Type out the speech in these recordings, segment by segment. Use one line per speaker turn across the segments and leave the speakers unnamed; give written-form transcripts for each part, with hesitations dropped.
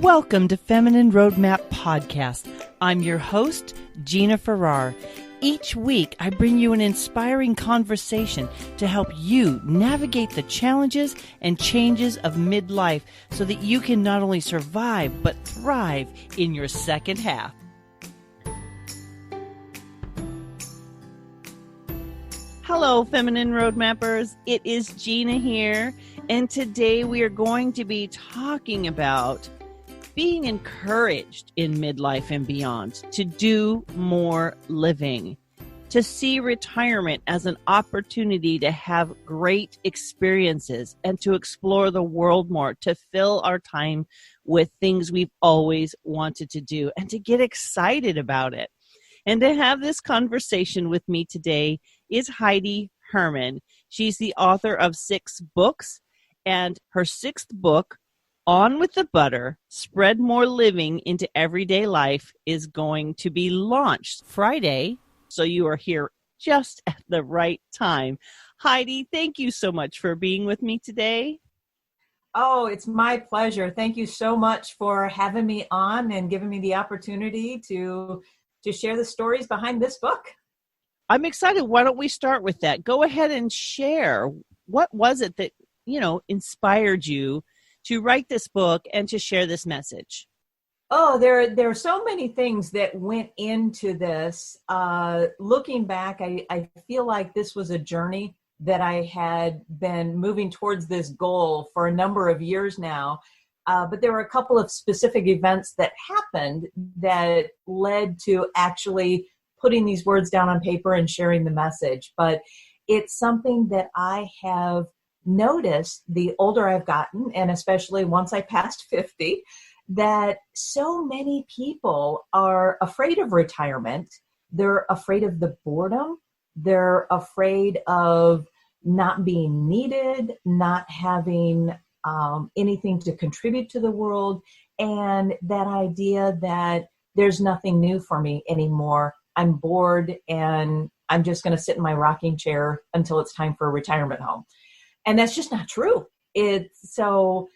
Welcome to Feminine Roadmap Podcast. I'm your host, Gina-R-Farrar. Each week, I bring you an inspiring conversation to help you navigate the challenges and changes of midlife so that you can not only survive, but thrive in your second half. Hello, Feminine Roadmappers. It is Gina here, and today we are going to be talking about being encouraged in midlife and beyond to do more living, to see retirement as an opportunity to have great experiences and to explore the world more, to fill our time with things we've always wanted to do and to get excited about it. And to have this conversation with me today is Heidi Herman. She's the author of 6 books, and her 6th book, On with the Butter, Spread More Living into Everyday Life, is going to be launched Friday. So you are here just at the right time. Heidi, thank you so much for being with me today.
Oh, it's my pleasure. Thank you so much for having me on and giving me the opportunity to share the stories behind this book.
I'm excited. Why don't we start with that? Go ahead and share. What was it that, inspired you to write this book and to share this message?
Oh, there are so many things that went into this. Looking back, I feel like this was a journey that I had been moving towards this goal for a number of years now. But there were a couple of specific events that happened that led to actually putting these words down on paper and sharing the message. But it's something that I have noticed the older I've gotten, and especially once I passed 50, that so many people are afraid of retirement. They're afraid of the boredom. They're afraid of not being needed, not having anything to contribute to the world, and that idea that there's nothing new for me anymore. I'm bored and I'm just going to sit in my rocking chair until it's time for a retirement home. And that's just not true. So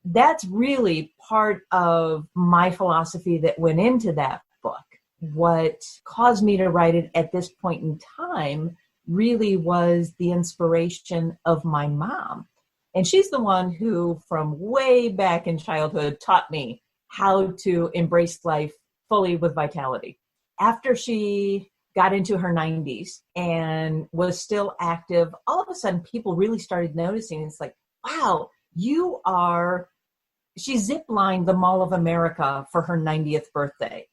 that's really part of my philosophy that went into that book. What caused me to write it at this point in time really was the inspiration of my mom. And she's the one who, from way back in childhood, taught me how to embrace life fully with vitality. After she got into her 90s and was still active, all of a sudden people really started noticing. It's like, wow, she zip-lined the Mall of America for her 90th birthday.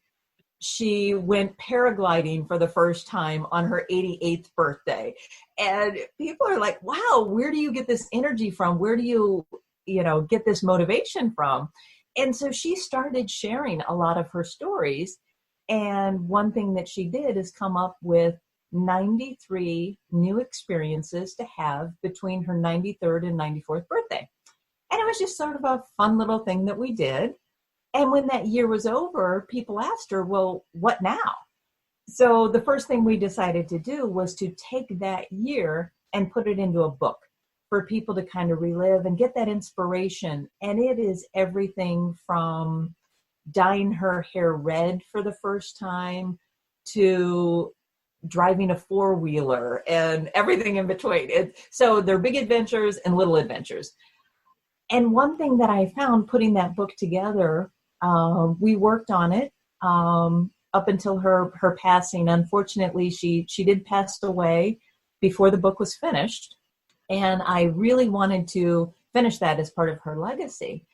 She went paragliding for the first time on her 88th birthday. And people are like, wow, where do you get this energy from? Where do you get this motivation from? And so she started sharing a lot of her stories. And one thing that she did is come up with 93 new experiences to have between her 93rd and 94th birthday. And it was just sort of a fun little thing that we did. And when that year was over, people asked her, well, what now? So the first thing we decided to do was to take that year and put it into a book for people to kind of relive and get that inspiration. And it is everything from dyeing her hair red for the first time to driving a 4-wheeler and everything in between. So they're big adventures and little adventures. And one thing that I found putting that book together, we worked on it up until her passing. Unfortunately, she did pass away before the book was finished. And I really wanted to finish that as part of her legacy.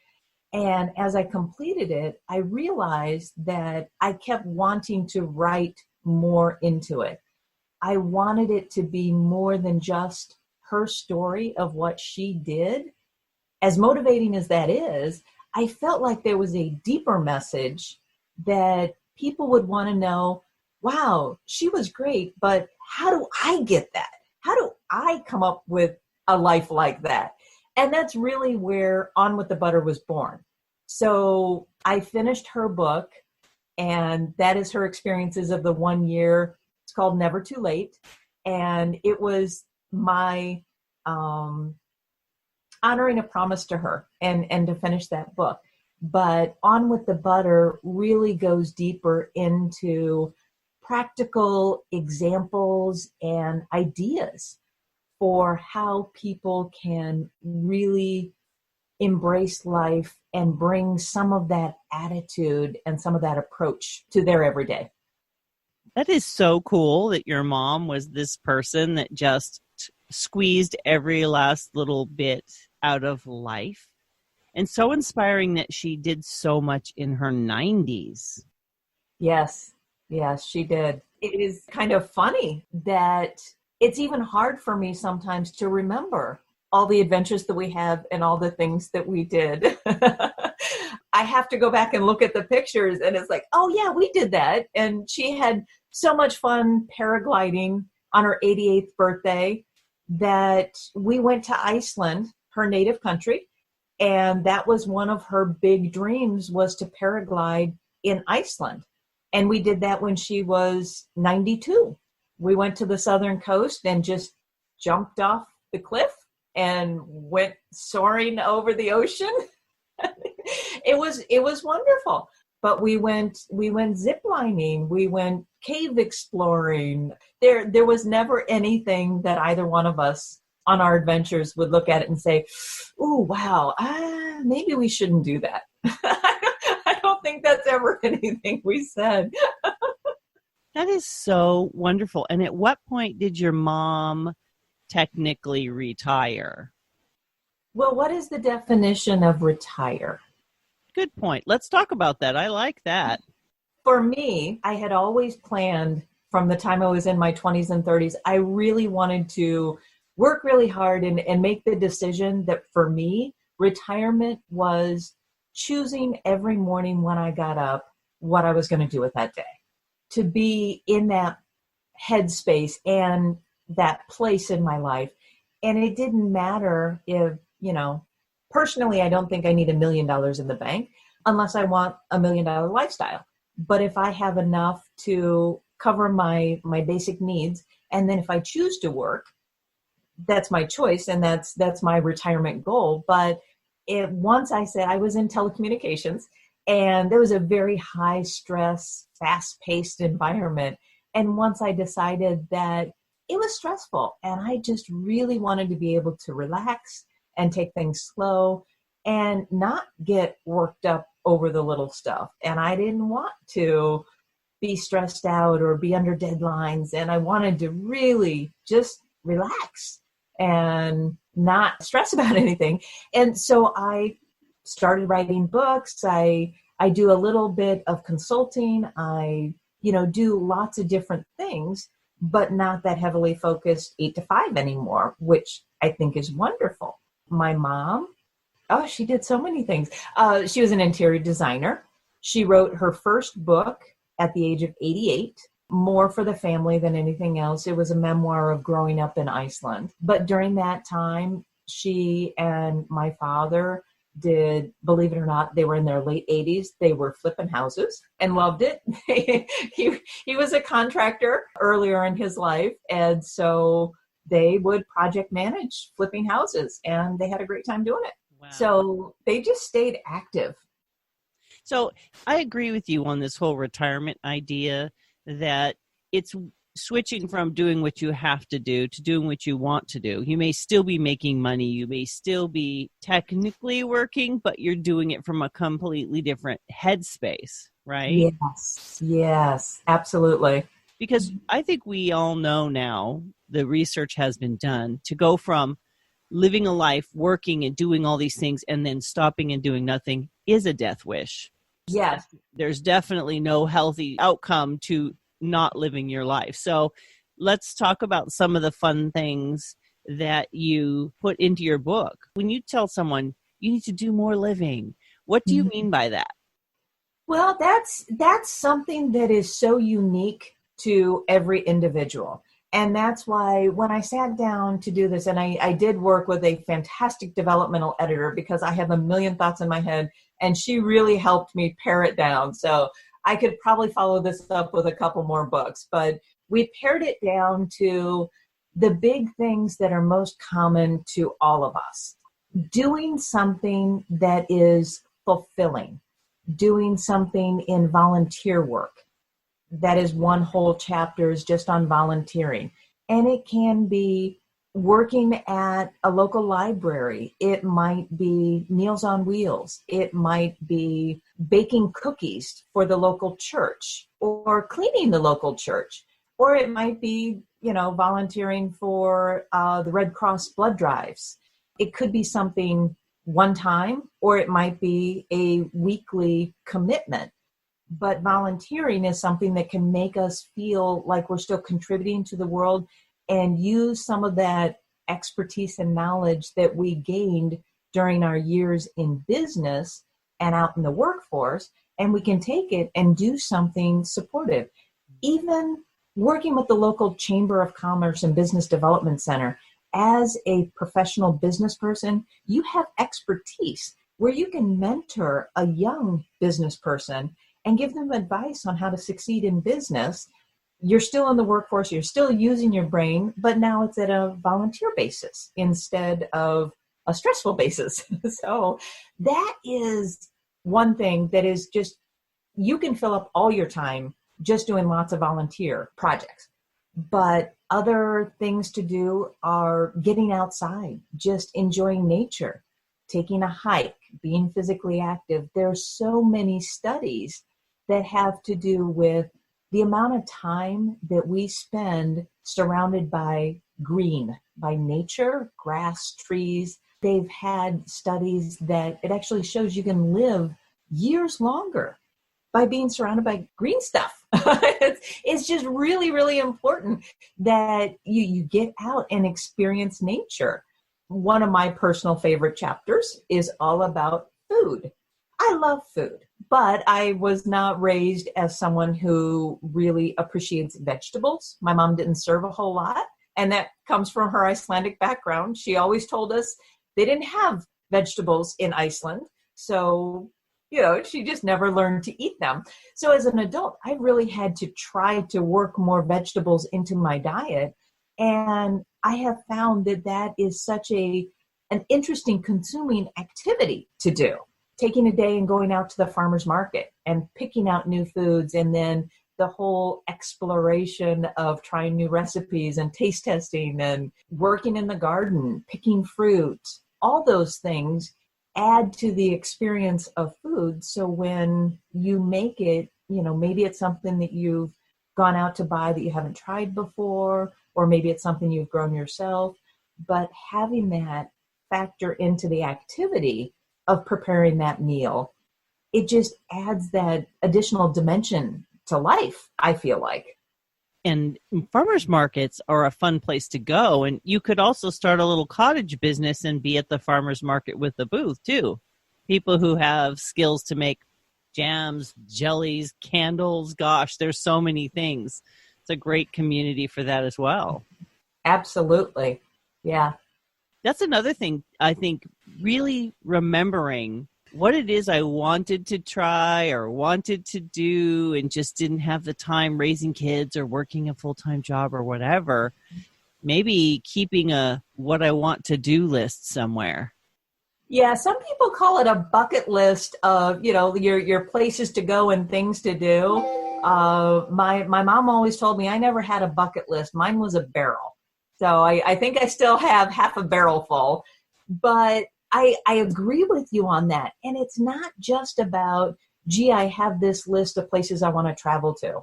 And as I completed it, I realized that I kept wanting to write more into it. I wanted it to be more than just her story of what she did. As motivating as that is, I felt like there was a deeper message that people would want to know, wow, she was great, but how do I get that? How do I come up with a life like that? And that's really where On with the Butter was born. So I finished her book, and that is her experiences of the 1 year. It's called Never Too Late. And it was my honoring a promise to her and to finish that book. But On with the Butter really goes deeper into practical examples and ideas for how people can really embrace life and bring some of that attitude and some of that approach to their everyday.
That is so cool that your mom was this person that just squeezed every last little bit out of life. And so inspiring that she did so much in her 90s.
Yes, yes, she did. It is kind of funny that it's even hard for me sometimes to remember all the adventures that we have and all the things that we did. I have to go back and look at the pictures and it's like, oh yeah, we did that. And she had so much fun paragliding on her 88th birthday that we went to Iceland, her native country. And that was one of her big dreams, was to paraglide in Iceland. And we did that when she was 92. We went to the southern coast and just jumped off the cliff and went soaring over the ocean. It was wonderful. But we went ziplining, we went cave exploring. There was never anything that either one of us on our adventures would look at it and say, "Ooh, wow, maybe we shouldn't do that." I don't think that's ever anything we said.
That is so wonderful. And at what point did your mom technically retire?
Well, what is the definition of retire?
Good point. Let's talk about that. I like that.
For me, I had always planned from the time I was in my 20s and 30s, I really wanted to work really hard and make the decision that for me, retirement was choosing every morning when I got up what I was going to do with that day. To be in that headspace and that place in my life. And it didn't matter if, personally, I don't think I need $1 million in the bank unless I want $1 million lifestyle. But if I have enough to cover my basic needs, and then if I choose to work, that's my choice, and that's my retirement goal. But once I said I was in telecommunications, and there was a very high stress, fast-paced environment. And once I decided that it was stressful, and I just really wanted to be able to relax and take things slow and not get worked up over the little stuff. And I didn't want to be stressed out or be under deadlines. And I wanted to really just relax and not stress about anything. And so I started writing books. I do a little bit of consulting. I, do lots of different things, but not that heavily focused 8 to 5 anymore, which I think is wonderful. My mom, she did so many things. She was an interior designer. She wrote her first book at the age of 88, more for the family than anything else. It was a memoir of growing up in Iceland. But during that time, she and my father did, believe it or not, they were in their late 80s. They were flipping houses and loved it. He was a contractor earlier in his life. And so they would project manage flipping houses, and they had a great time doing it. Wow. So they just stayed active.
So I agree with you on this whole retirement idea, that it's switching from doing what you have to do to doing what you want to do. You may still be making money. You may still be technically working, but you're doing it from a completely different headspace, right?
Yes, absolutely.
Because I think we all know now, the research has been done, to go from living a life, working and doing all these things, and then stopping and doing nothing is a death wish.
Yes.
There's definitely no healthy outcome to not living your life. So let's talk about some of the fun things that you put into your book. When you tell someone you need to do more living, what do you mean by that?
Well, that's something that is so unique to every individual. And that's why when I sat down to do this, and I did work with a fantastic developmental editor, because I have a million thoughts in my head, and she really helped me pare it down. So I could probably follow this up with a couple more books, but we pared it down to the big things that are most common to all of us. Doing something that is fulfilling. Doing something in volunteer work. That is one whole chapter is just on volunteering. And it can be working at a local library. It might be Meals on Wheels. It might be baking cookies for the local church or cleaning the local church. Or it might be, volunteering for the Red Cross blood drives. It could be something one time, or it might be a weekly commitment. But volunteering is something that can make us feel like we're still contributing to the world and use some of that expertise and knowledge that we gained during our years in business and out in the workforce, and we can take it and do something supportive. Even working with the local Chamber of Commerce and Business Development Center, as a professional business person, you have expertise where you can mentor a young business person and give them advice on how to succeed in business. You're still in the workforce, you're still using your brain, but now it's at a volunteer basis instead of a stressful basis. So that is one thing that is just, you can fill up all your time just doing lots of volunteer projects. But other things to do are getting outside, just enjoying nature, taking a hike, being physically active. There's so many studies that have to do with the amount of time that we spend surrounded by green, by nature, grass, trees. They've had studies that it actually shows you can live years longer by being surrounded by green stuff. It's just really, really important that you get out and experience nature. One of my personal favorite chapters is all about food. I love food, but I was not raised as someone who really appreciates vegetables. My mom didn't serve a whole lot, and that comes from her Icelandic background. She always told us they didn't have vegetables in Iceland, so she just never learned to eat them. So as an adult, I really had to try to work more vegetables into my diet. And I have found that is such an interesting consuming activity to do. Taking a day and going out to the farmer's market and picking out new foods, and then the whole exploration of trying new recipes and taste testing and working in the garden, picking fruit, all those things add to the experience of food. So when you make it, maybe it's something that you've gone out to buy that you haven't tried before, or maybe it's something you've grown yourself, but having that factor into the activity of preparing that meal, it just adds that additional dimension to life, I feel like.
And farmers markets are a fun place to go. And you could also start a little cottage business and be at the farmers market with a booth too. People who have skills to make jams, jellies, candles. Gosh, there's so many things. It's a great community for that as well.
Absolutely. Yeah.
That's another thing, I think, really remembering what it is I wanted to try or wanted to do and just didn't have the time raising kids or working a full-time job or whatever. Maybe keeping a what I want to do list somewhere.
Yeah, some people call it a bucket list of, your places to go and things to do. My mom always told me I never had a bucket list. Mine was a barrel. So I think I still have half a barrel full. But I agree with you on that. And it's not just about, I have this list of places I want to travel to.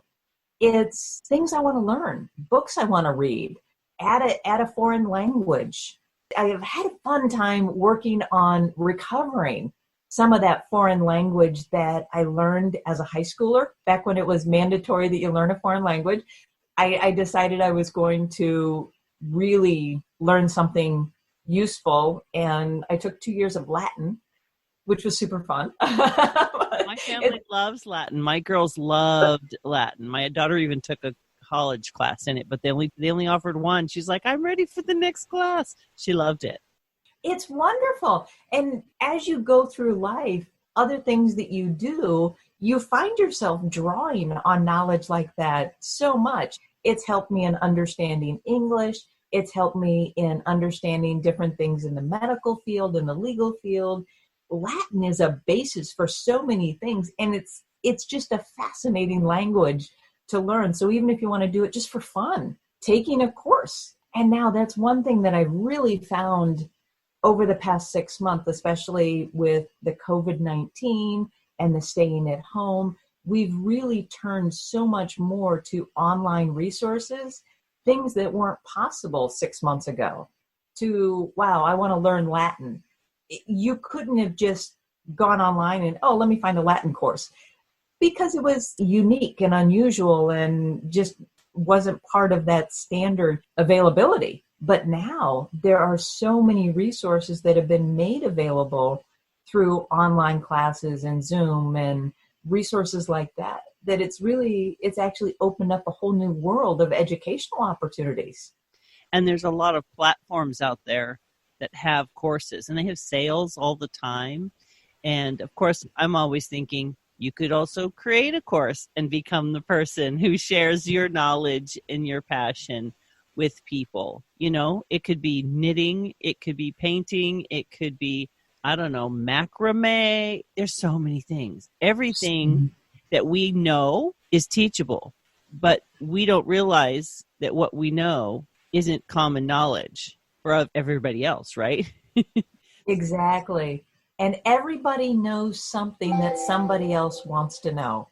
It's things I want to learn, books I want to read, add a foreign language. I have had a fun time working on recovering some of that foreign language that I learned as a high schooler, back when it was mandatory that you learn a foreign language. I decided I was going to really learn something useful, and I took 2 years of Latin, which was super fun.
My family loves Latin. My girls loved Latin. My daughter even took a college class in it, but they only offered one. She's like, I'm ready for the next class. She loved it.
It's wonderful. And as you go through life, other things that you do, you find yourself drawing on knowledge like that so much. It's helped me in understanding English. It's helped me in understanding different things in the medical field, in the legal field. Latin is a basis for so many things, and it's just a fascinating language to learn. So even if you want to do it just for fun, taking a course. And now that's one thing that I've really found over the past 6 months, especially with the COVID-19 and the staying at home, we've really turned so much more to online resources, things that weren't possible 6 months ago. To, wow, I want to learn Latin. You couldn't have just gone online and, oh, let me find a Latin course, because it was unique and unusual and just wasn't part of that standard availability. But now there are so many resources that have been made available through online classes and Zoom and resources like that, that it's actually opened up a whole new world of educational opportunities.
And there's a lot of platforms out there that have courses, and they have sales all the time. And of course, I'm always thinking you could also create a course and become the person who shares your knowledge and your passion with people. You know, it could be knitting, it could be painting, it could be, I don't know, macrame. There's so many things. Everything that we know is teachable, but we don't realize that what we know isn't common knowledge for everybody else, right?
Exactly. And everybody knows something that somebody else wants to know.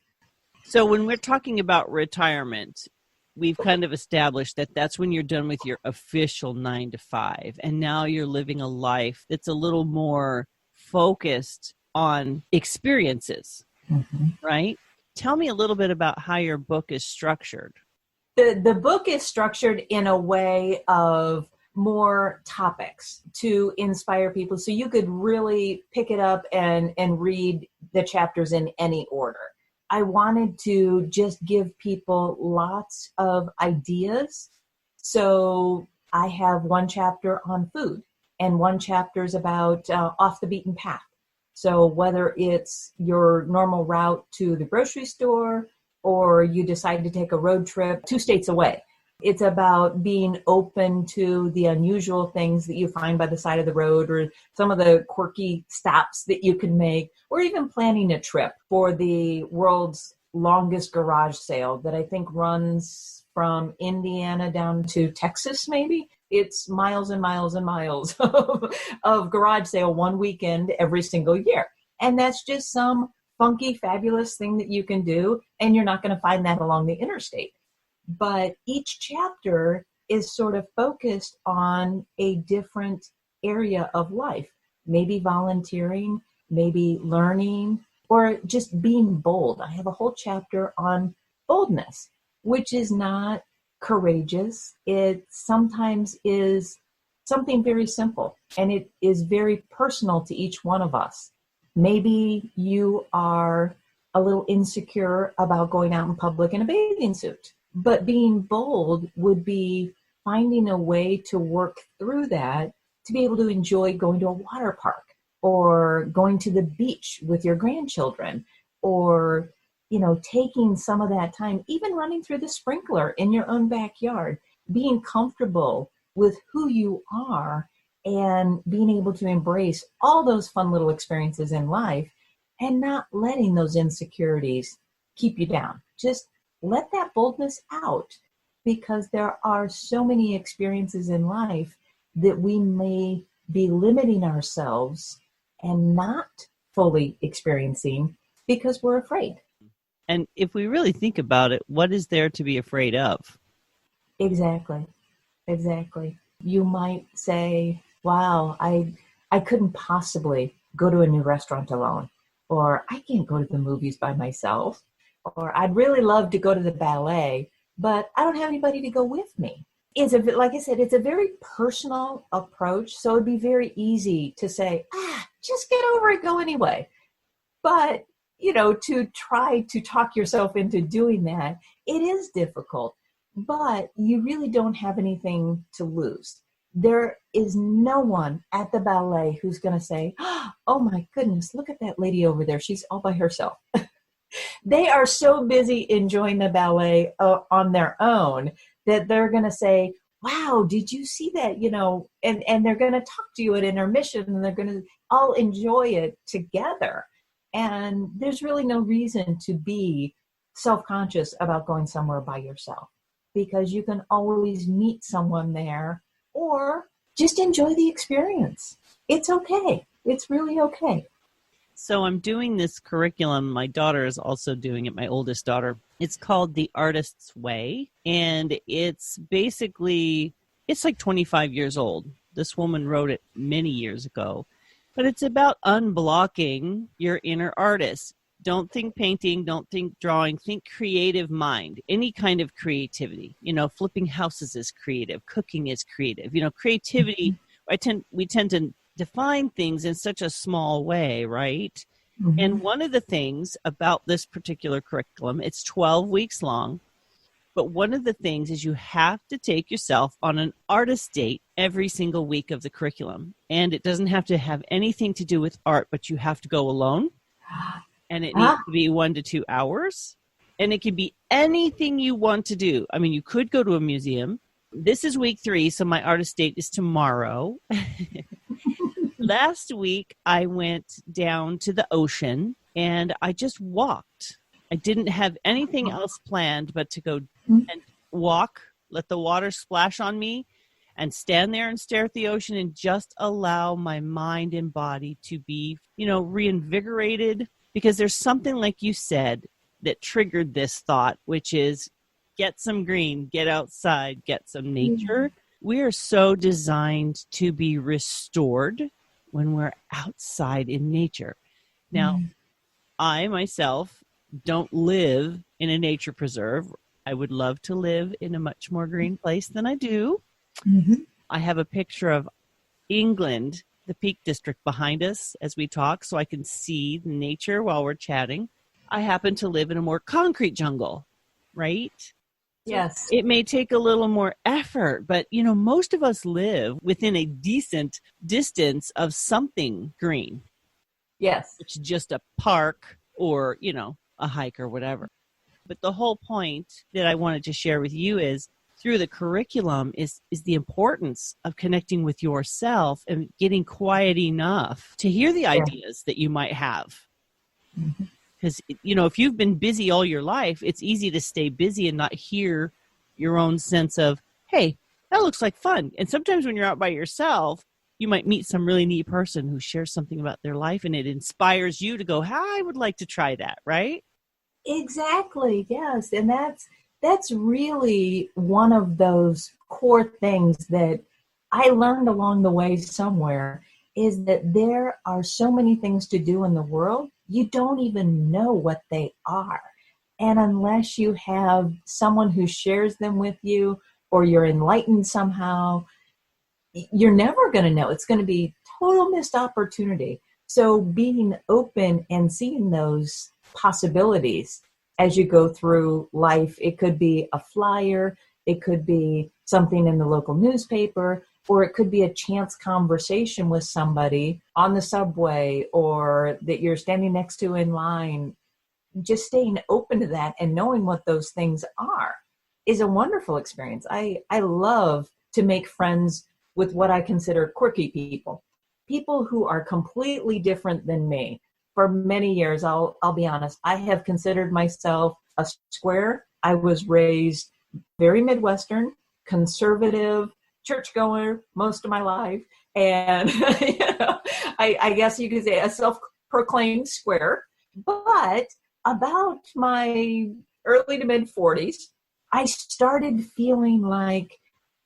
So when we're talking about retirement, we've kind of established that that's when you're done with your official 9 to 5. And now you're living a life that's a little more focused on experiences, right? Tell me a little bit about how your book is structured.
The book is structured in a way of more topics to inspire people. So you could really pick it up and read the chapters in any order. I wanted to just give people lots of ideas. So I have one chapter on food, and one chapter is about off the beaten path. So whether it's your normal route to the grocery store or you decide to take a road trip 2 states away, it's about being open to the unusual things that you find by the side of the road, or some of the quirky stops that you can make, or even planning a trip for the world's longest garage sale that I think runs from Indiana down to Texas, maybe. It's miles and miles and miles of garage sale one weekend every single year. And that's just some funky, fabulous thing that you can do, and you're not going to find that along the interstate. But each chapter is sort of focused on a different area of life, maybe volunteering, maybe learning, or just being bold. I have a whole chapter on boldness, which is not courageous. It sometimes is something very simple, and it is very personal to each one of us. Maybe you are a little insecure about going out in public in a bathing suit. But being bold would be finding a way to work through that to be able to enjoy going to a water park or going to the beach with your grandchildren, or, you know, taking some of that time, even running through the sprinkler in your own backyard, being comfortable with who you are and being able to embrace all those fun little experiences in life and not letting those insecurities keep you down. Just let that boldness out, because there are so many experiences in life that we may be limiting ourselves and not fully experiencing because we're afraid.
And if we really think about it, what is there to be afraid of?
Exactly. You might say, wow, I couldn't possibly go to a new restaurant alone, or I can't go to the movies by myself, or I'd really love to go to the ballet, but I don't have anybody to go with me. Like I said, it's a very personal approach. So it'd be very easy to say, just get over it, go anyway. But, to try to talk yourself into doing that, it is difficult, but you really don't have anything to lose. There is no one at the ballet who's going to say, oh my goodness, look at that lady over there. She's all by herself. They are so busy enjoying the ballet on their own that they're going to say, wow, did you see that? And they're going to talk to you at intermission, and they're going to all enjoy it together. And there's really no reason to be self-conscious about going somewhere by yourself, because you can always meet someone there or just enjoy the experience. It's okay. It's really okay.
So I'm doing this curriculum. My daughter is also doing it, my oldest daughter. It's called The Artist's Way. And it's like 25 years old. This woman wrote it many years ago. But it's about unblocking your inner artist. Don't think painting, don't think drawing, think creative mind, any kind of creativity. Flipping houses is creative, cooking is creative. Creativity, we tend to define things in such a small way, right? Mm-hmm. And one of the things about this particular curriculum, it's 12 weeks long, but one of the things is you have to take yourself on an artist date every single week of the curriculum. And it doesn't have to have anything to do with art, but you have to go alone. And it needs to be 1 to 2 hours. And it can be anything you want to do. I mean, you could go to a museum. This is week 3, so my artist date is tomorrow. Last week, I went down to the ocean and I just walked. I didn't have anything else planned but to go and walk, let the water splash on me, and stand there and stare at the ocean and just allow my mind and body to be, reinvigorated. Because there's something, like you said, that triggered this thought, which is get some green, get outside, get some nature. We are so designed to be restored when we're outside in nature. Now, I myself don't live in a nature preserve. I would love to live in a much more green place than I do. Mm-hmm. I have a picture of England, the Peak District, behind us as we talk, so I can see the nature while we're chatting. I happen to live in a more concrete jungle, right?
Yes.
It may take a little more effort, but, most of us live within a decent distance of something green.
Yes.
It's just a park or, a hike or whatever. But the whole point that I wanted to share with you is through the curriculum is the importance of connecting with yourself and getting quiet enough to hear the ideas that you might have. Mm-hmm. Because, if you've been busy all your life, it's easy to stay busy and not hear your own sense of, hey, that looks like fun. And sometimes when you're out by yourself, you might meet some really neat person who shares something about their life and it inspires you to go, I would like to try that, right?
Exactly, yes. And that's really one of those core things that I learned along the way somewhere, is that there are so many things to do in the world, you don't even know what they are. And unless you have someone who shares them with you or you're enlightened somehow, you're never going to know. It's going to be total missed opportunity. So being open and seeing those possibilities as you go through life, it could be a flyer, it could be something in the local newspaper, or it could be a chance conversation with somebody on the subway or that you're standing next to in line. Just staying open to that and knowing what those things are is a wonderful experience. I love to make friends with what I consider quirky people who are completely different than me. For many years, I'll be honest, I have considered myself a square. I was raised very Midwestern, conservative, churchgoer most of my life. And I guess you could say a self-proclaimed square. But about my early to mid 40s, I started feeling like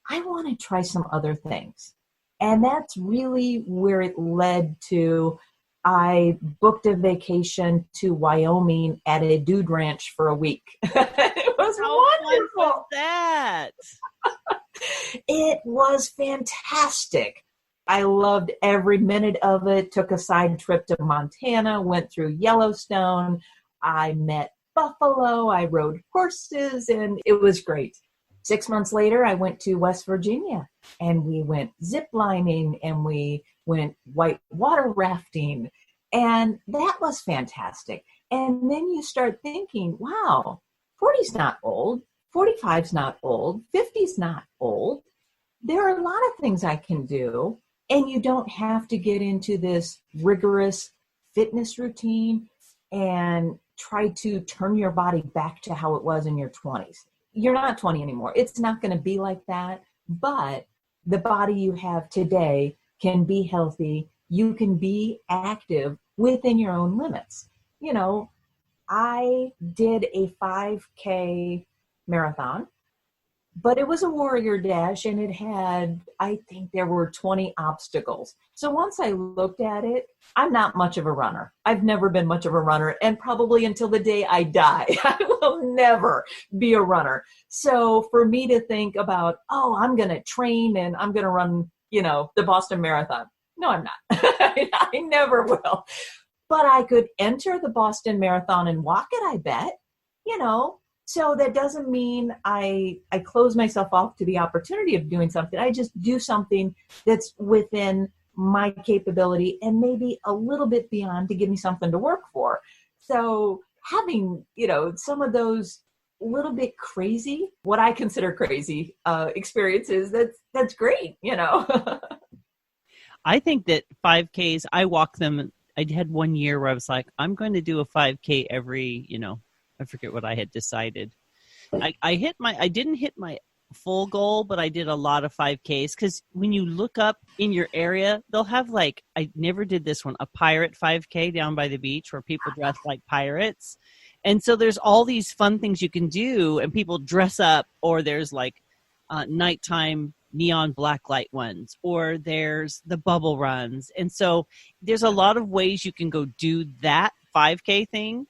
I want to try some other things. And that's really where it led to, I booked a vacation to Wyoming at a dude ranch for a week. It was wonderful.
Was that?
It was fantastic. I loved every minute of it. Took a side trip to Montana, went through Yellowstone. I met buffalo. I rode horses, and it was great. 6 months later, I went to West Virginia, and we went zip lining, and we went white water rafting, and that was fantastic. And then you start thinking, wow, 40's not old, 45's not old, 50's not old. there are a lot of things I can do, and you don't have to get into this rigorous fitness routine and try to turn your body back to how it was in your 20s. You're not 20 anymore. It's not going to be like that, but the body you have today can be healthy. You can be active within your own limits. You know, I did a 5K marathon, but it was a warrior dash, and it had, I think there were 20 obstacles. So once I looked at it, I'm not much of a runner. I've never been much of a runner, and probably until the day I die, I will never be a runner. So for me to think about, oh, I'm going to train and I'm going to run, the Boston Marathon. No, I'm not. I never will. But I could enter the Boston Marathon and walk it, I bet, So that doesn't mean I close myself off to the opportunity of doing something. I just do something that's within my capability and maybe a little bit beyond to give me something to work for. So having, some of those little bit crazy, what I consider crazy experiences, that's great,
I think that 5Ks, I walk them. I had one year where I was like, I'm going to do a 5K every, I forget what I had decided. I didn't hit my full goal, but I did a lot of 5Ks because when you look up in your area, they'll have I never did this one, a pirate 5K down by the beach where people dress like pirates. And so there's all these fun things you can do and people dress up, or there's nighttime neon black light ones, or there's the bubble runs. And so there's a lot of ways you can go do that 5K thing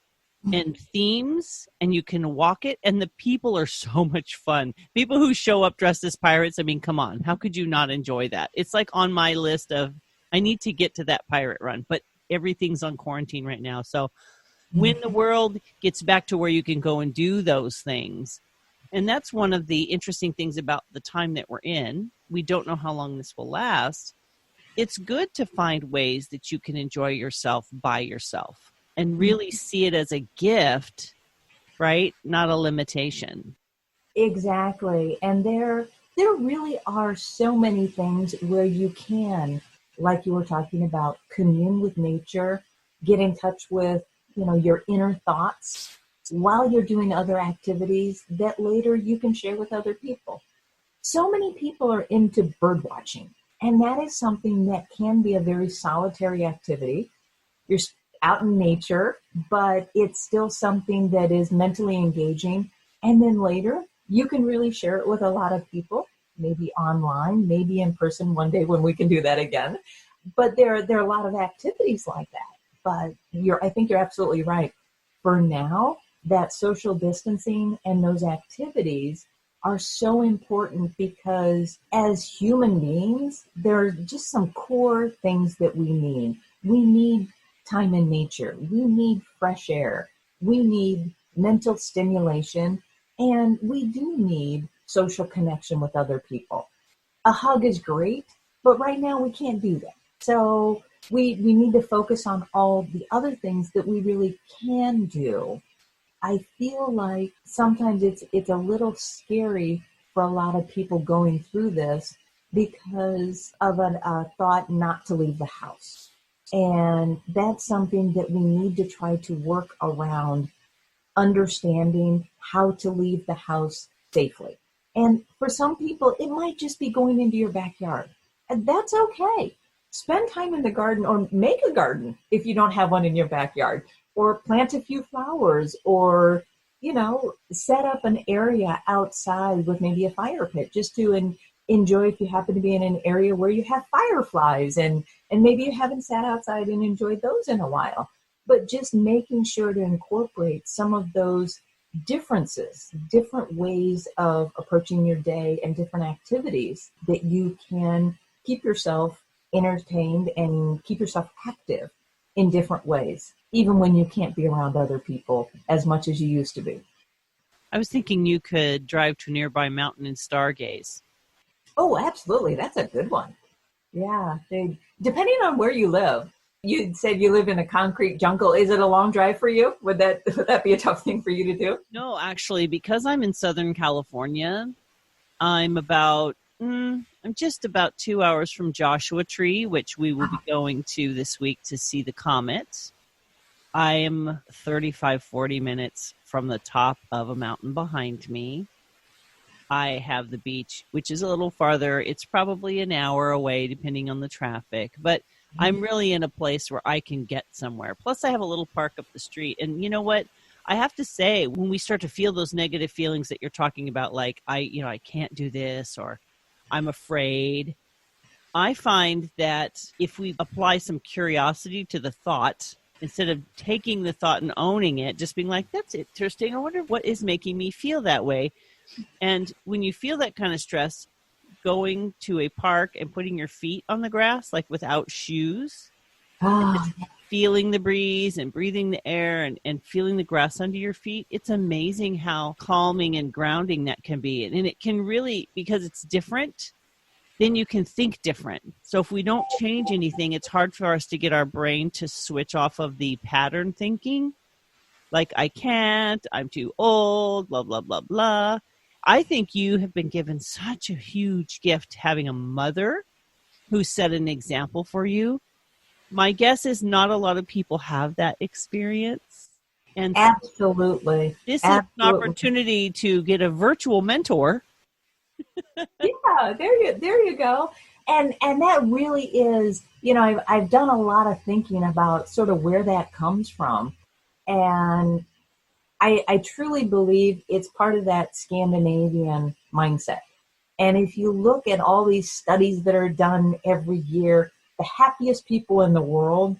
and themes, and you can walk it, and the people are so much fun. People who show up dressed as pirates, I mean, come on, how could you not enjoy that? It's on my list of, I need to get to that pirate run, but everything's on quarantine right now. So when the world gets back to where you can go and do those things, and that's one of the interesting things about the time that we're in, we don't know how long this will last. It's good to find ways that you can enjoy yourself by yourself and really see it as a gift, right? Not a limitation.
Exactly. And there really are so many things where you can, like you were talking about, commune with nature, get in touch with, your inner thoughts while you're doing other activities that later you can share with other people. So many people are into bird watching, and that is something that can be a very solitary activity. You're out in nature, but it's still something that is mentally engaging. And then later, you can really share it with a lot of people, maybe online, maybe in person one day when we can do that again. But there are a lot of activities like that. But I think you're absolutely right. For now, that social distancing and those activities are so important because as human beings, there are just some core things that we need. We need time in nature. We need fresh air. We need mental stimulation, and we do need social connection with other people. A hug is great, but right now we can't do that. So we need to focus on all the other things that we really can do. I feel like sometimes it's a little scary for a lot of people going through this because of a thought not to leave the house. And that's something that we need to try to work around, understanding how to leave the house safely. And for some people, it might just be going into your backyard. And that's okay. Spend time in the garden, or make a garden if you don't have one in your backyard, or plant a few flowers, or, set up an area outside with maybe a fire pit just to enjoy if you happen to be in an area where you have fireflies and maybe you haven't sat outside and enjoyed those in a while. But just making sure to incorporate some of those differences, different ways of approaching your day and different activities that you can keep yourself entertained and keep yourself active in different ways, even when you can't be around other people as much as you used to be.
I was thinking you could drive to a nearby mountain and stargaze.
Oh, absolutely. That's a good one. Yeah. Depending on where you live, you said you live in a concrete jungle. Is it a long drive for you? Would that be a tough thing for you to do?
No, actually, because I'm in Southern California, I'm about I'm just about 2 hours from Joshua Tree, which we will be going to this week to see the comet. I am 40 minutes from the top of a mountain behind me. I have the beach, which is a little farther. It's probably an hour away, depending on the traffic. But I'm really in a place where I can get somewhere. Plus, I have a little park up the street. And you know what? I have to say, when we start to feel those negative feelings that you're talking about, like, I can't do this, or I'm afraid, I find that if we apply some curiosity to the thought, instead of taking the thought and owning it, just being like, that's interesting. I wonder what is making me feel that way. And when you feel that kind of stress, going to a park and putting your feet on the grass, like without shoes, and just feeling the breeze and breathing the air and feeling the grass under your feet, it's amazing how calming and grounding that can be. And it can really, because it's different, then you can think different. So if we don't change anything, it's hard for us to get our brain to switch off of the pattern thinking, like, I can't, I'm too old, blah, blah, blah, blah. I think you have been given such a huge gift having a mother who set an example for you. My guess is not a lot of people have that experience. And
Absolutely.
This is an opportunity to get a virtual mentor.
Yeah, there you go. And that really is, I've done a lot of thinking about sort of where that comes from. And I truly believe it's part of that Scandinavian mindset. And if you look at all these studies that are done every year, the happiest people in the world,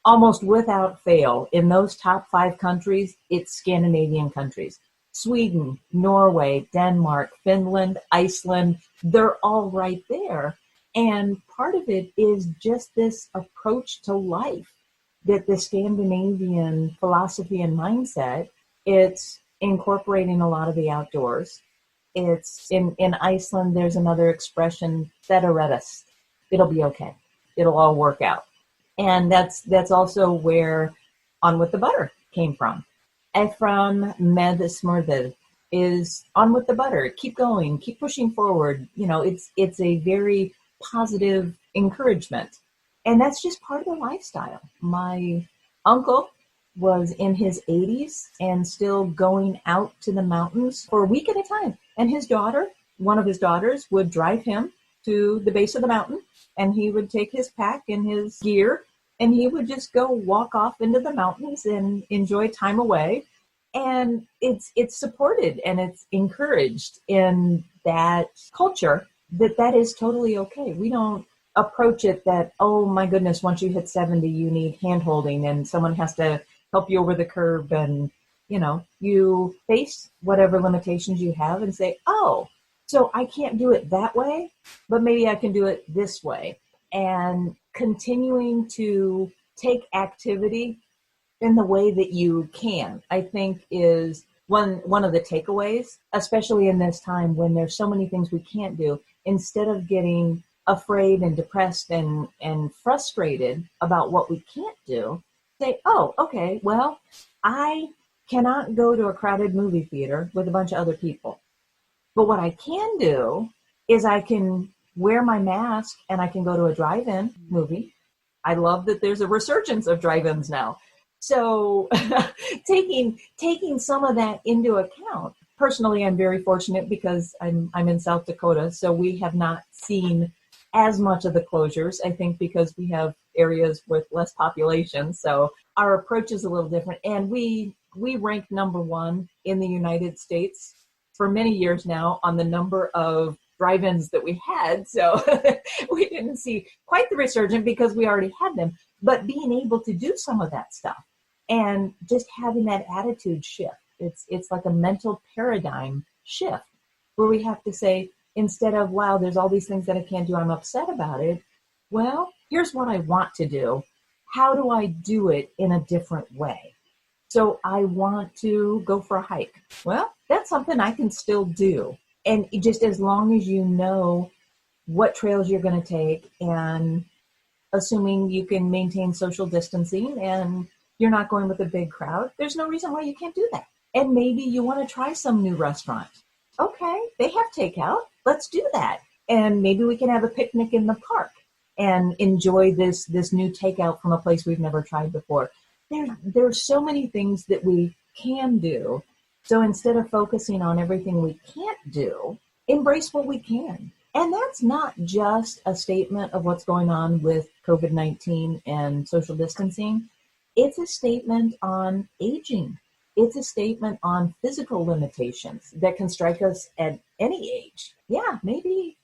almost without fail, in those top 5 countries, it's Scandinavian countries. Sweden, Norway, Denmark, Finland, Iceland, they're all right there. And part of it is just this approach to life that the Scandinavian philosophy and mindset, it's incorporating a lot of the outdoors. It's in Iceland, there's another expression, "Þettareddast." It'll be okay. It'll all work out. And that's also where On With the Butter came from. Efram med smurðir is on with the butter. Keep going, keep pushing forward. It's a very positive encouragement. And that's just part of the lifestyle. My uncle was in his 80s and still going out to the mountains for a week at a time. And his daughter, one of his daughters, would drive him to the base of the mountain, and he would take his pack and his gear, and he would just go walk off into the mountains and enjoy time away. And it's supported and it's encouraged in that culture that is totally okay. We don't approach it that, oh my goodness, once you hit 70, you need hand holding and someone has to help you over the curb. And, you face whatever limitations you have and say, oh, so I can't do it that way, but maybe I can do it this way. And continuing to take activity in the way that you can, I think, is one of the takeaways, especially in this time when there's so many things we can't do. Instead of getting afraid and depressed and frustrated about what we can't do, say, oh, okay, well, I cannot go to a crowded movie theater with a bunch of other people. But what I can do is I can wear my mask and I can go to a drive-in movie. I love that there's a resurgence of drive-ins now. So taking some of that into account. Personally, I'm very fortunate because I'm in South Dakota, so we have not seen as much of the closures, I think because we have areas with less population. So our approach is a little different. And we rank number 1 in the United States for many years now on the number of drive-ins that we had. So we didn't see quite the resurgence because we already had them, but being able to do some of that stuff and just having that attitude shift. It's like a mental paradigm shift where we have to say, instead of, wow, there's all these things that I can't do, I'm upset about it. Well, here's what I want to do. How do I do it in a different way? So I want to go for a hike. Well, that's something I can still do. And just as long as you know what trails you're going to take, and assuming you can maintain social distancing and you're not going with a big crowd, there's no reason why you can't do that. And maybe you want to try some new restaurant. Okay, they have takeout. Let's do that. and maybe we can have a picnic in the park and enjoy this new takeout from a place we've never tried before. There's so many things that we can do. So instead of focusing on everything we can't do, embrace what we can. And that's not just a statement of what's going on with COVID-19 and social distancing. It's a statement on aging. It's a statement on physical limitations that can strike us at any age. Yeah, maybe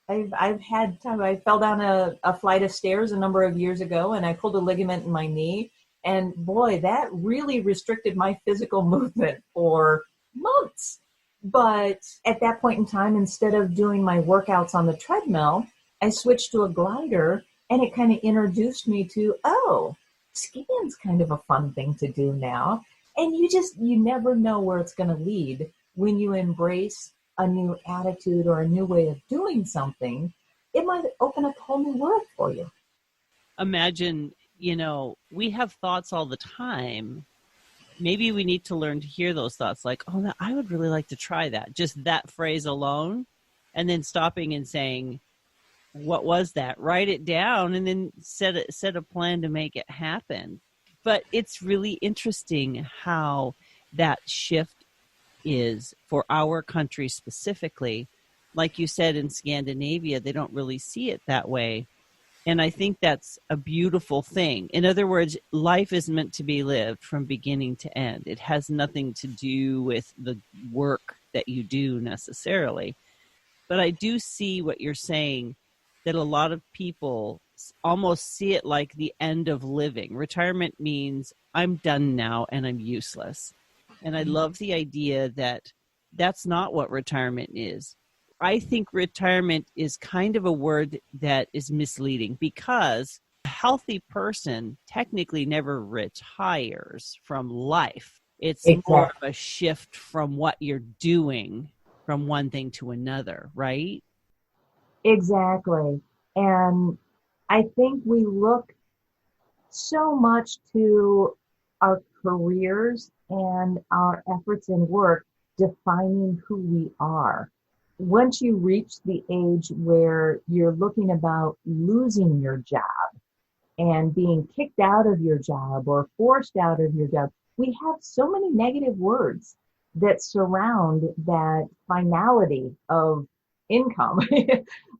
I've had time. I fell down a flight of stairs a number of years ago and I pulled a ligament in my knee. And boy, that really restricted my physical movement for months. But at that point in time, instead of doing my workouts on the treadmill, I switched to a glider, and it kind of introduced me to, oh, skiing's kind of a fun thing to do now. And you never know where it's going to lead when you embrace a new attitude or a new way of doing something. It might open up a whole new world for you.
Imagine, we have thoughts all the time. Maybe we need to learn to hear those thoughts like, oh, I would really like to try that. Just that phrase alone, and then stopping and saying, what was that? Write it down and then set a plan to make it happen. But it's really interesting how that shift is for our country specifically. Like you said, in Scandinavia, they don't really see it that way. And I think that's a beautiful thing. In other words, life is meant to be lived from beginning to end. It has nothing to do with the work that you do necessarily. But I do see what you're saying, that a lot of people almost see it like the end of living. Retirement means I'm done now and I'm useless. And I love the idea that that's not what retirement is. I think retirement is kind of a word that is misleading, because a healthy person technically never retires from life. It's more of a shift from what you're doing from one thing to another, right?
Exactly. And I think we look so much to our careers and our efforts in work defining who we are. Once you reach the age where you're looking about losing your job and being kicked out of your job or forced out of your job, we have so many negative words that surround that finality of income.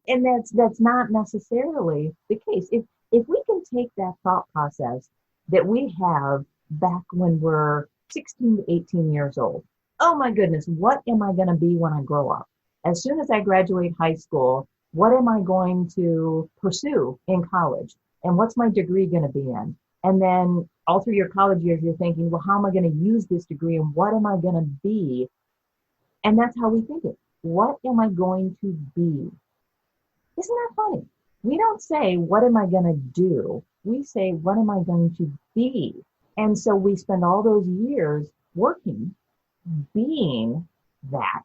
And that's not necessarily the case. If we can take that thought process that we have back when we're 16 to 18 years old, oh my goodness, what am I going to be when I grow up? As soon as I graduate high school, what am I going to pursue in college? And what's my degree going to be in? And then all through your college years, you're thinking, well, how am I going to use this degree and what am I going to be? And that's how we think it. What am I going to be? Isn't that funny? We don't say, what am I going to do? We say, what am I going to be? And so we spend all those years working, being that.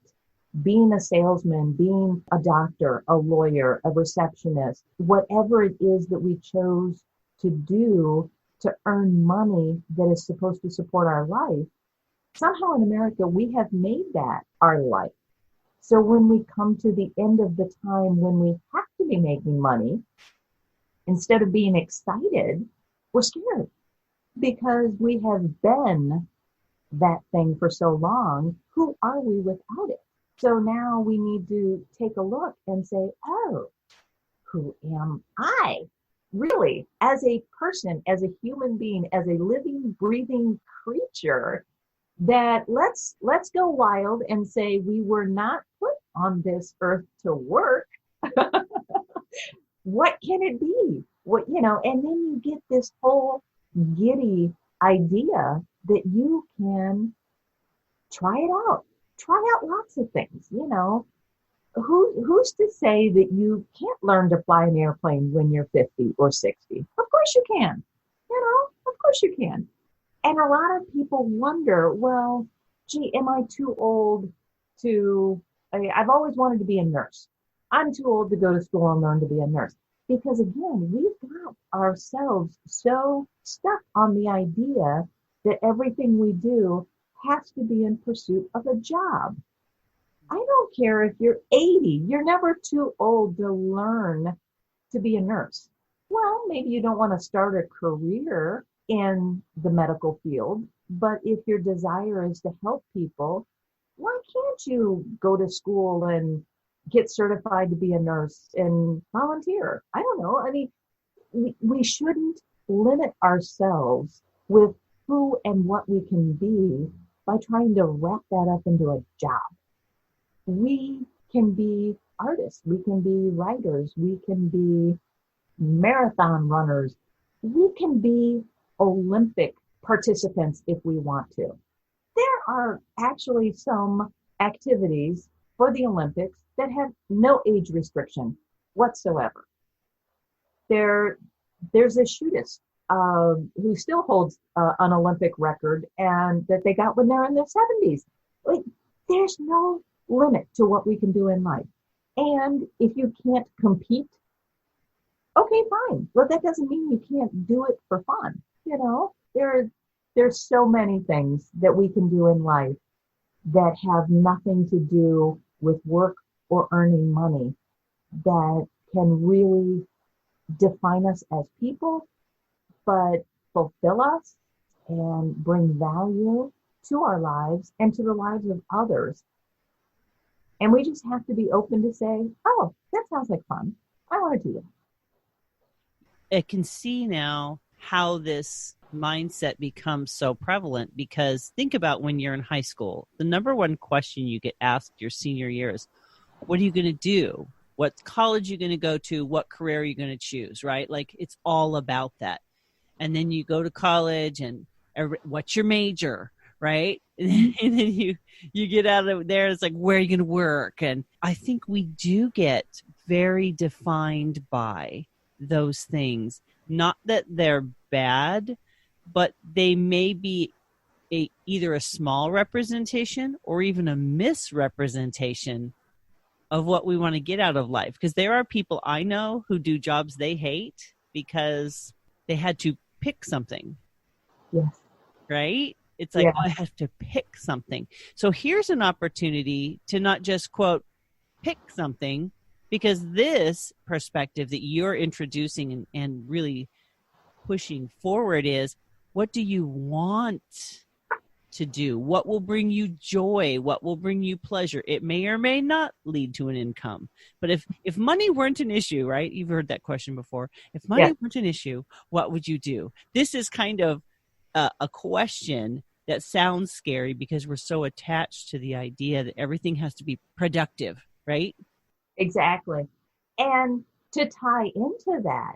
Being a salesman, being a doctor, a lawyer, a receptionist, whatever it is that we chose to do to earn money that is supposed to support our life, somehow in America, we have made that our life. So when we come to the end of the time when we have to be making money, instead of being excited, we're scared because we have been that thing for so long. Who are we without it? So now we need to take a look and say, oh, who am I? Really, as a person, as a human being, as a living, breathing creature, that let's go wild and say we were not put on this earth to work. What can it be? And then you get this whole giddy idea that you can try it out. Try out lots of things, Who's to say that you can't learn to fly an airplane when you're 50 or 60? Of course you can. Of course you can. And a lot of people wonder, well, gee, am I too old I've always wanted to be a nurse. I'm too old to go to school and learn to be a nurse. Because again, we've got ourselves so stuck on the idea that everything we do has to be in pursuit of a job. I don't care if you're 80, you're never too old to learn to be a nurse. Well, maybe you don't want to start a career in the medical field, but if your desire is to help people, why can't you go to school and get certified to be a nurse and volunteer? I don't know. I mean, we shouldn't limit ourselves with who and what we can be by trying to wrap that up into a job. We can be artists, we can be writers, we can be marathon runners, we can be Olympic participants if we want to. There are actually some activities for the Olympics that have no age restriction whatsoever. There's a shootist who still holds an Olympic record, and that they got when they're in their 70s. Like, there's no limit to what we can do in life. And if you can't compete, okay, fine. But that doesn't mean you can't do it for fun. You know, there's so many things that we can do in life that have nothing to do with work or earning money that can really define us as people, but fulfill us and bring value to our lives and to the lives of others. And we just have to be open to say, oh, that sounds like fun. I want to do that.
I can see now how this mindset becomes so prevalent, because think about when you're in high school, the number one question you get asked your senior year is, what are you going to do? What college are you going to go to? What career are you going to choose, right? Like, it's all about that. And then you go to college and what's your major, right? And then you get out of there, it's like, where are you going to work? And I think we do get very defined by those things. Not that they're bad, but they may be either a small representation or even a misrepresentation of what we want to get out of life. Because there are people I know who do jobs they hate because they had to pick something.
Yes.
Right? It's like, oh, I have to pick something. So here's an opportunity to not just, quote, pick something, because this perspective that you're introducing and really pushing forward is, what do you want to do? What will bring you joy? What will bring you pleasure? It may or may not lead to an income. But if money weren't an issue, right? You've heard that question before. If money weren't an issue, what would you do? This is kind of a question that sounds scary because we're so attached to the idea that everything has to be productive, right?
Exactly. And to tie into that,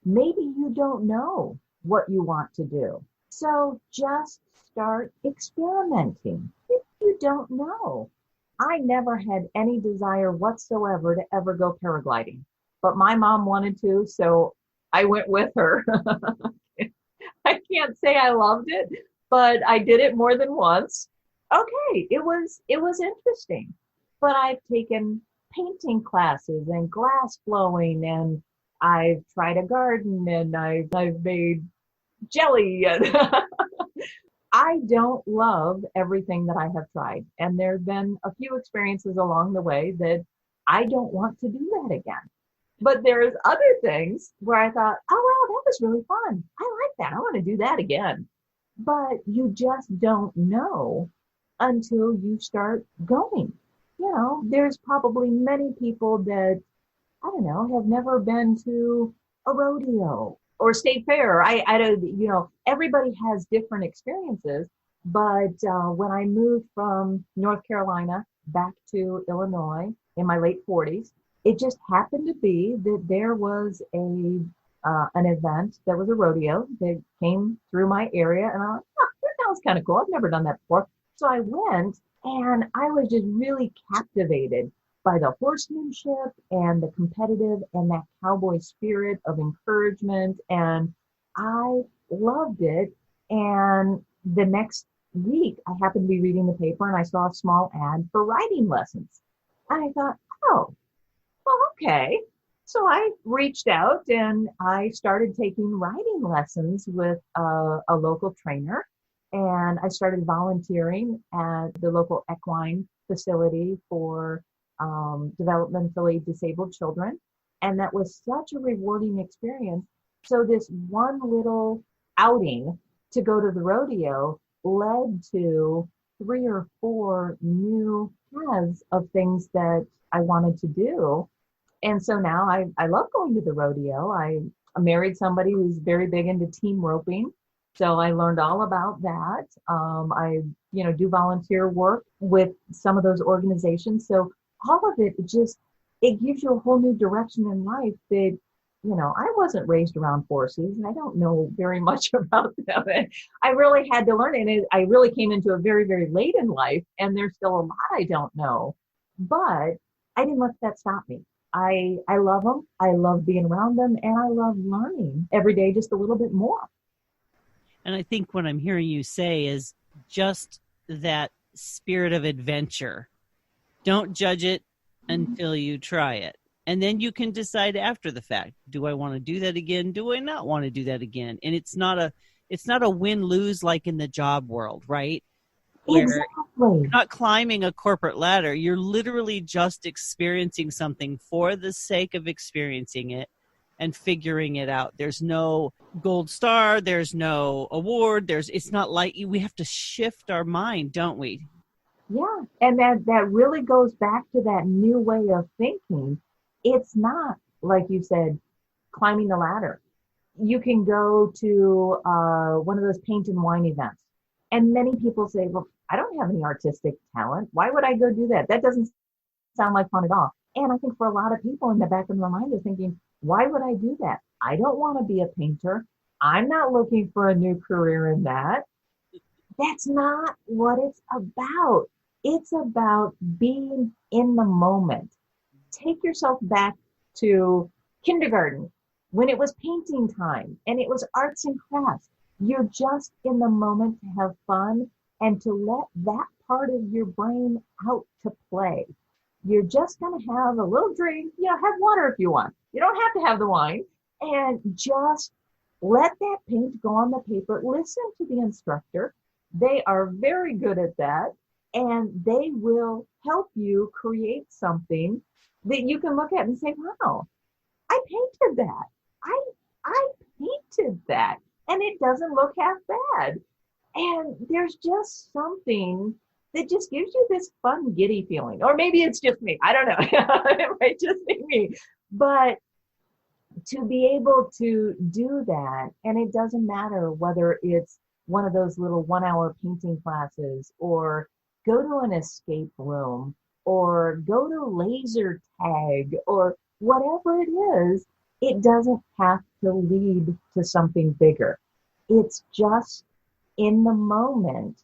maybe you don't know what you want to do. So just start experimenting if you don't know. I never had any desire whatsoever to ever go paragliding, but my mom wanted to, so I went with her. I can't say I loved it, but I did it more than once. Okay, it was interesting. But I've taken painting classes and glass blowing, and I've tried a garden, and I've made jelly. And I don't love everything that I have tried. And there have been a few experiences along the way that I don't want to do that again. But there's other things where I thought, oh, wow, that was really fun. I like that. I want to do that again. But you just don't know until you start going. You know, there's probably many people that, I don't know, have never been to a rodeo or state fair. I don't, you know, everybody has different experiences. But when I moved from North Carolina back to Illinois in my late 40s, it just happened to be that there was an event that was a rodeo that came through my area, and I was like, oh, that sounds kind of cool. I've never done that before. So I went, and I was just really captivated by the horsemanship and the competitive and that cowboy spirit of encouragement. And I loved it. And the next week, I happened to be reading the paper and I saw a small ad for riding lessons. And I thought, oh, well, okay. So I reached out and I started taking riding lessons with a local trainer. And I started volunteering at the local equine facility for developmentally disabled children. And that was such a rewarding experience. So this one little outing to go to the rodeo led to 3 or 4 new paths of things that I wanted to do. And so now I love going to the rodeo. I married somebody who's very big into team roping. So I learned all about that. I, do volunteer work with some of those organizations. So all of it it gives you a whole new direction in life that, I wasn't raised around horses and I don't know very much about them. I really had to learn, and I really came into it very, very late in life, and there's still a lot I don't know. But I didn't let that stop me. I love them. I love being around them, and I love learning every day just a little bit more.
And I think what I'm hearing you say is just that spirit of adventure. Don't judge it until you try it. And then you can decide after the fact, do I want to do that again? Do I not want to do that again? And it's not a win-lose like in the job world, right? Where
exactly.
You're not climbing a corporate ladder. You're literally just experiencing something for the sake of experiencing it and figuring it out. There's no gold star. There's no award. It's not like we have to shift our mind, don't we?
Yeah. And that really goes back to that new way of thinking. It's not, like you said, climbing the ladder. You can go to one of those paint and wine events. And many people say, well, I don't have any artistic talent. Why would I go do that? That doesn't sound like fun at all. And I think for a lot of people in the back of their mind, they're thinking, why would I do that? I don't want to be a painter. I'm not looking for a new career in that. That's not what it's about. It's about being in the moment. Take yourself back to kindergarten when it was painting time and it was arts and crafts. You're just in the moment to have fun and to let that part of your brain out to play. You're just going to have a little drink, have water if you want. You don't have to have the wine, and just let that paint go on the paper. Listen to the instructor. They are very good at that, and they will help you create something that you can look at and say, wow, I painted that. I painted that. And it doesn't look half bad. And there's just something that just gives you this fun, giddy feeling. Or maybe it's just me. I don't know. It might just be me. But to be able to do that, and it doesn't matter whether it's one of those little 1-hour painting classes, or go to an escape room, or go to laser tag, or whatever it is, it doesn't have to lead to something bigger. It's just in the moment,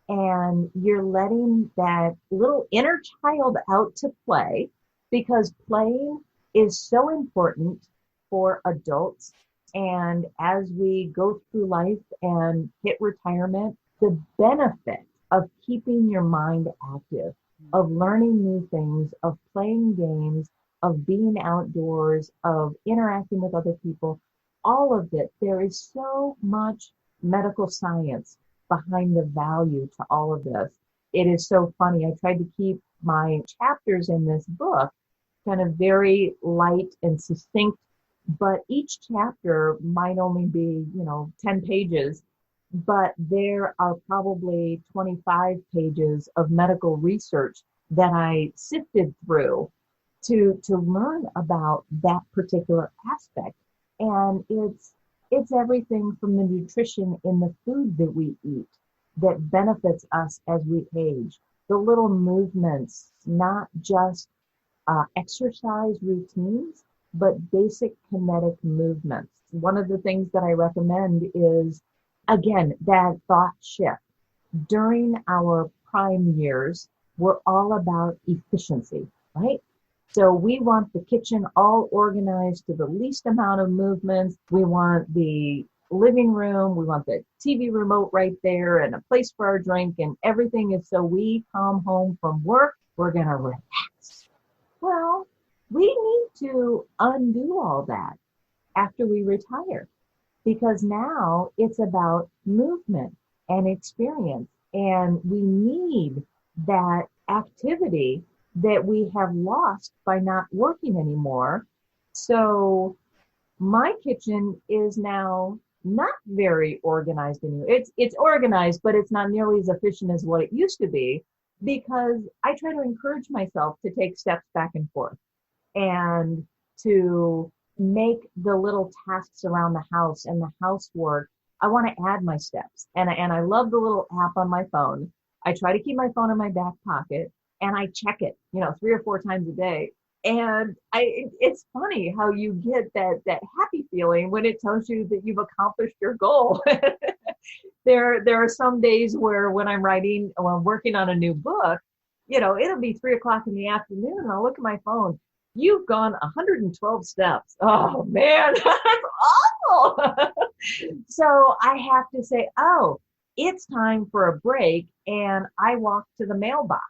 and you're letting that little inner child out to play, because playing is so important for adults. And as we go through life and hit retirement, the benefit of keeping your mind active, of learning new things, of playing games, of being outdoors, of interacting with other people, all of it, there is so much medical science behind the value to all of this. It is so funny. I tried to keep my chapters in this book kind of very light and succinct, but each chapter might only be, 10 pages, but there are probably 25 pages of medical research that I sifted through to learn about that particular aspect. And it's everything from the nutrition in the food that we eat that benefits us as we age. The little movements, not just exercise routines, but basic kinetic movements. One of the things that I recommend is, again, that thought shift. During our prime years, we're all about efficiency, right? So we want the kitchen all organized to the least amount of movements. We want the living room. We want the TV remote right there and a place for our drink, and everything is so we come home from work, we're going to relax. Well, we need to undo all that after we retire, because now it's about movement and experience, and we need that activity that we have lost by not working anymore. So my kitchen is now not very organized anymore. It's organized, but it's not nearly as efficient as what it used to be, because I try to encourage myself to take steps back and forth and to make the little tasks around the house and the housework. I want to add my steps. And I love the little app on my phone. I try to keep my phone in my back pocket and I check it, 3 or 4 times a day. And it's funny how you get that happy feeling when it tells you that you've accomplished your goal. There are some days where when I'm working on a new book, it'll be 3 o'clock in the afternoon and I'll look at my phone. You've gone 112 steps. Oh man, that's awful. So I have to say, oh, it's time for a break. And I walk to the mailbox.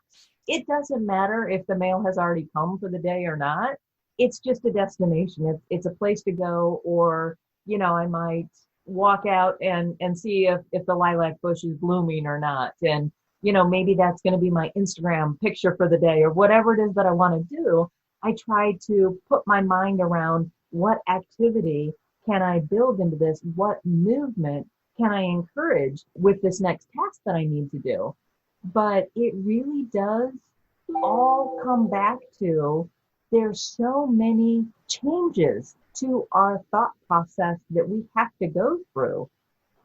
It doesn't matter if the mail has already come for the day or not. It's just a destination. It's a place to go, or, I might walk out and see if the lilac bush is blooming or not. And, maybe that's going to be my Instagram picture for the day, or whatever it is that I want to do. I try to put my mind around what activity can I build into this? What movement can I encourage with this next task that I need to do? But it really does all come back to, there's so many changes to our thought process that we have to go through.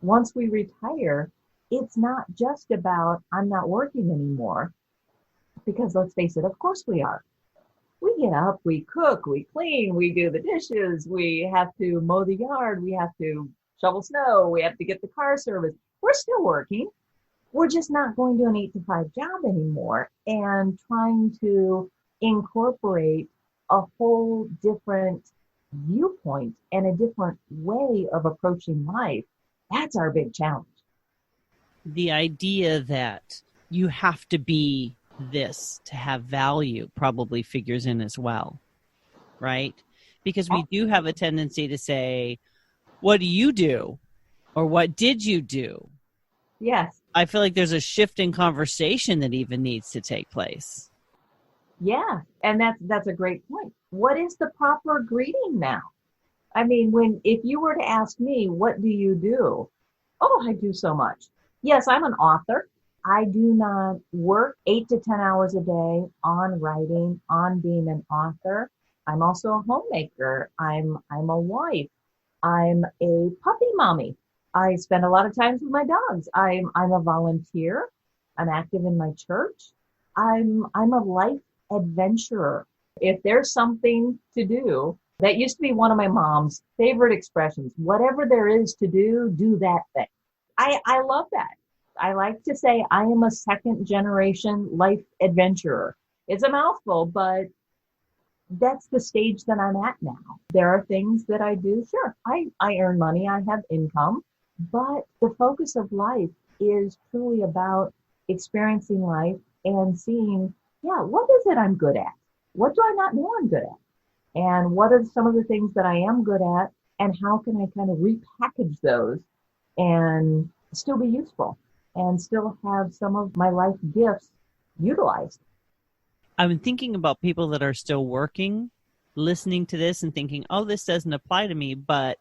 Once we retire, it's not just about, I'm not working anymore, because let's face it, of course we are. We get up, we cook, we clean, we do the dishes, we have to mow the yard, we have to shovel snow, we have to get the car serviced. We're still working. We're just not going to an 8-to-5 job anymore, and trying to incorporate a whole different viewpoint and a different way of approaching life. That's our big challenge.
The idea that you have to be this to have value probably figures in as well, right? Because we do have a tendency to say, what do you do? Or what did you do?
Yes.
I feel like there's a shift in conversation that even needs to take place.
Yeah, and that's a great point. What is the proper greeting now? I mean, if you were to ask me, what do you do? Oh, I do so much. Yes, I'm an author. I do not work 8 to 10 hours a day on writing, on being an author. I'm also a homemaker. I'm a wife. I'm a puppy mommy. I spend a lot of time with my dogs. I'm a volunteer. I'm active in my church. I'm a life adventurer. If there's something to do, that used to be one of my mom's favorite expressions. Whatever there is to do that thing. I love that. I like to say I am a second generation life adventurer. It's a mouthful, but that's the stage that I'm at now. There are things that I do. Sure, I earn money. I have income. But the focus of life is truly about experiencing life and seeing, what is it I'm good at? What do I not know I'm good at? And what are some of the things that I am good at? And how can I kind of repackage those and still be useful and still have some of my life gifts utilized?
I'm thinking about people that are still working, listening to this and thinking, oh, this doesn't apply to me. But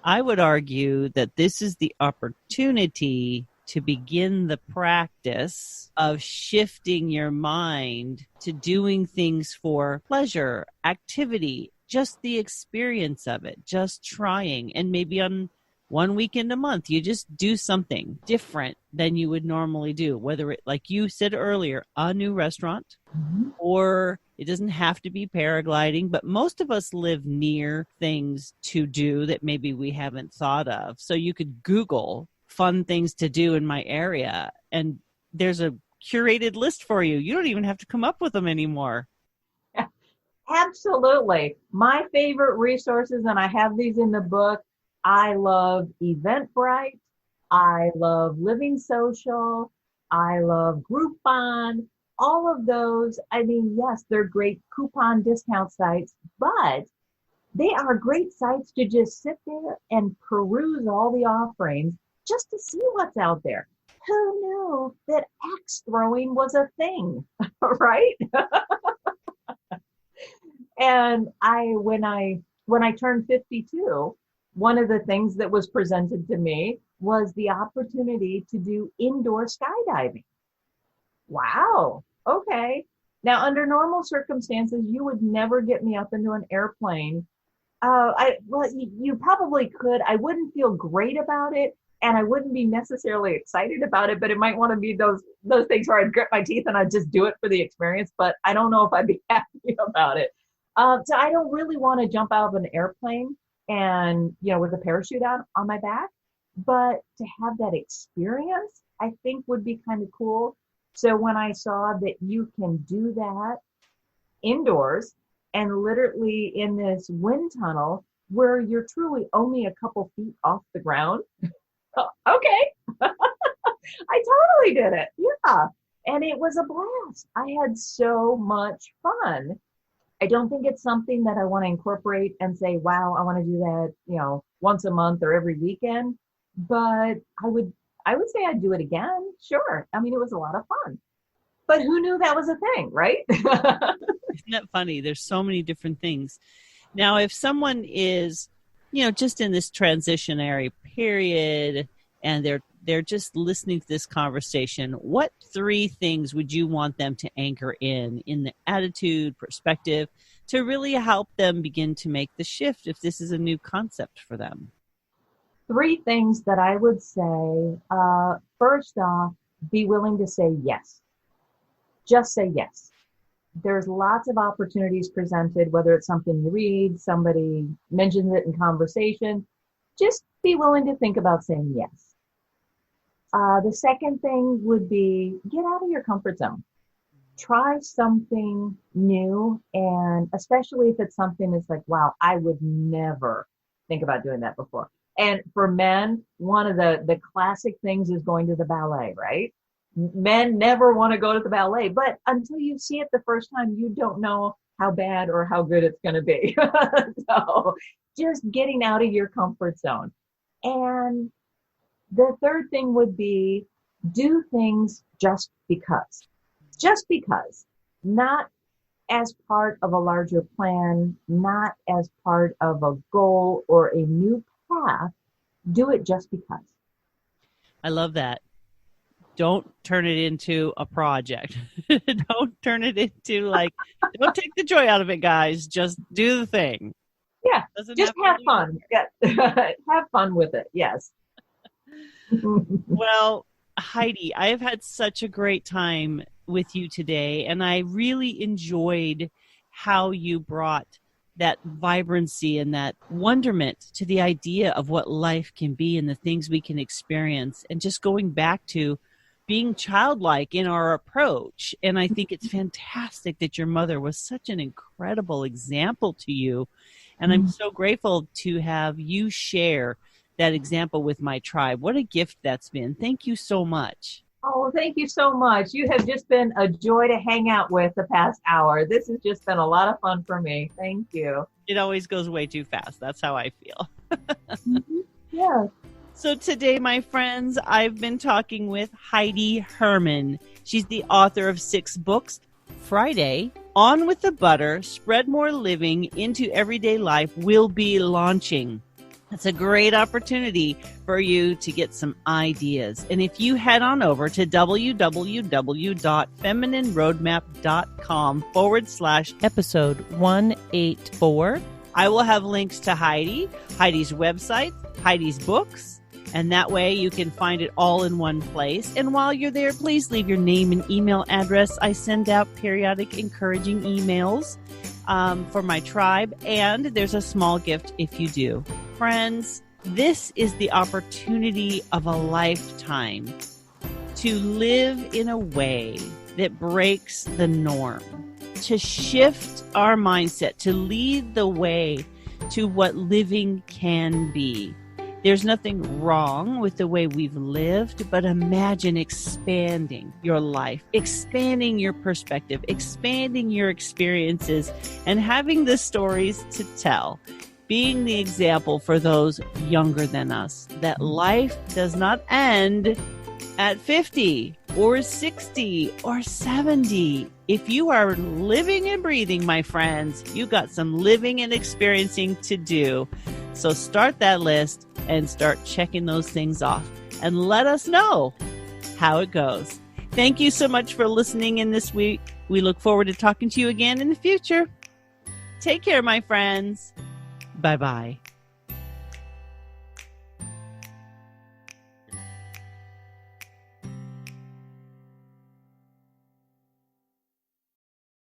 I would argue that this is the opportunity to begin the practice of shifting your mind to doing things for pleasure, activity, just the experience of it, just trying. And maybe on one weekend a month, you just do something different than you would normally do, whether it, like you said earlier, a new restaurant, or it doesn't have to be paragliding, but most of us live near things to do that maybe we haven't thought of. So you could Google fun things to do in my area, and there's a curated list for you. You don't even have to come up with them anymore.
Absolutely. My favorite resources, and I have these in the book, I love Eventbrite. I love Living Social. I love Groupon. All of those, I mean, yes, they're great coupon discount sites, but they are great sites to just sit there and peruse all the offerings just to see what's out there. Who knew that axe throwing was a thing? right? And when I turned 52, one of the things that was presented to me was the opportunity to do indoor skydiving. Wow. Okay. Now, under normal circumstances, you would never get me up into an airplane. You probably could. I wouldn't feel great about it, and I wouldn't be necessarily excited about it. But it might want to be those things where I'd grit my teeth and I'd just do it for the experience. But I don't know if I'd be happy about it. So I don't really want to jump out of an airplane and with a parachute on my back. But to have that experience, I think would be kind of cool. So when I saw that you can do that indoors and literally in this wind tunnel where you're truly only a couple feet off the ground, okay, I totally did it. Yeah. And it was a blast. I had so much fun. I don't think it's something that I want to incorporate and say, wow, I want to do that, once a month or every weekend. But I would say I'd do it again. Sure. I mean, it was a lot of fun. But who knew that was a thing, right?
Isn't that funny? There's so many different things. Now, if someone is, just in this transitionary period and they're just listening to this conversation, what 3 things would you want them to anchor in the attitude, perspective, to really help them begin to make the shift if this is a new concept for them?
3 things that I would say. First off, be willing to say yes. Just say yes. There's lots of opportunities presented, whether it's something you read, somebody mentions it in conversation. Just be willing to think about saying yes. The second thing would be get out of your comfort zone. Try something new, and especially if it's something that's like, wow, I would never think about doing that before. And for men, one of the classic things is going to the ballet, right? Men never want to go to the ballet, but until you see it the first time, you don't know how bad or how good it's going to be. So just getting out of your comfort zone. And the third thing would be do things just because. Just because. Not as part of a larger plan, not as part of a goal or a new path. Do it just because.
I love that. Don't turn it into a project. Don't turn it into don't take the joy out of it, guys. Just do the thing.
Yeah. Just have fun. Yeah. Have fun with it. Yes.
Well, Heidi, I have had such a great time with you today, and I really enjoyed how you brought that vibrancy and that wonderment to the idea of what life can be and the things we can experience, and just going back to being childlike in our approach. And I think it's fantastic that your mother was such an incredible example to you. And I'm so grateful to have you share that example with my tribe. What a gift that's been. Thank you so much.
Oh, thank you so much. You have just been a joy to hang out with the past hour. This has just been a lot of fun for me. Thank you.
It always goes way too fast. That's how I feel.
Yeah.
So today, my friends, I've been talking with Heidi Herman. She's the author of 6 books. Friday, On with the Butter, Spread More Living into Everyday Life will be launching. That's a great opportunity for you to get some ideas. And if you head on over to www.feminineroadmap.com/episode 184, I will have links to Heidi's website, Heidi's books, and that way you can find it all in one place. And while you're there, please leave your name and email address. I send out periodic encouraging emails for my tribe, and there's a small gift if you do. Friends, this is the opportunity of a lifetime to live in a way that breaks the norm, to shift our mindset, to lead the way to what living can be. There's nothing wrong with the way we've lived, but imagine expanding your life, expanding your perspective, expanding your experiences, and having the stories to tell. Being the example for those younger than us, that life does not end at 50 or 60 or 70. If you are living and breathing, my friends, you got some living and experiencing to do. So start that list and start checking those things off and let us know how it goes. Thank you so much for listening in this week. We look forward to talking to you again in the future. Take care, my friends. Bye-bye.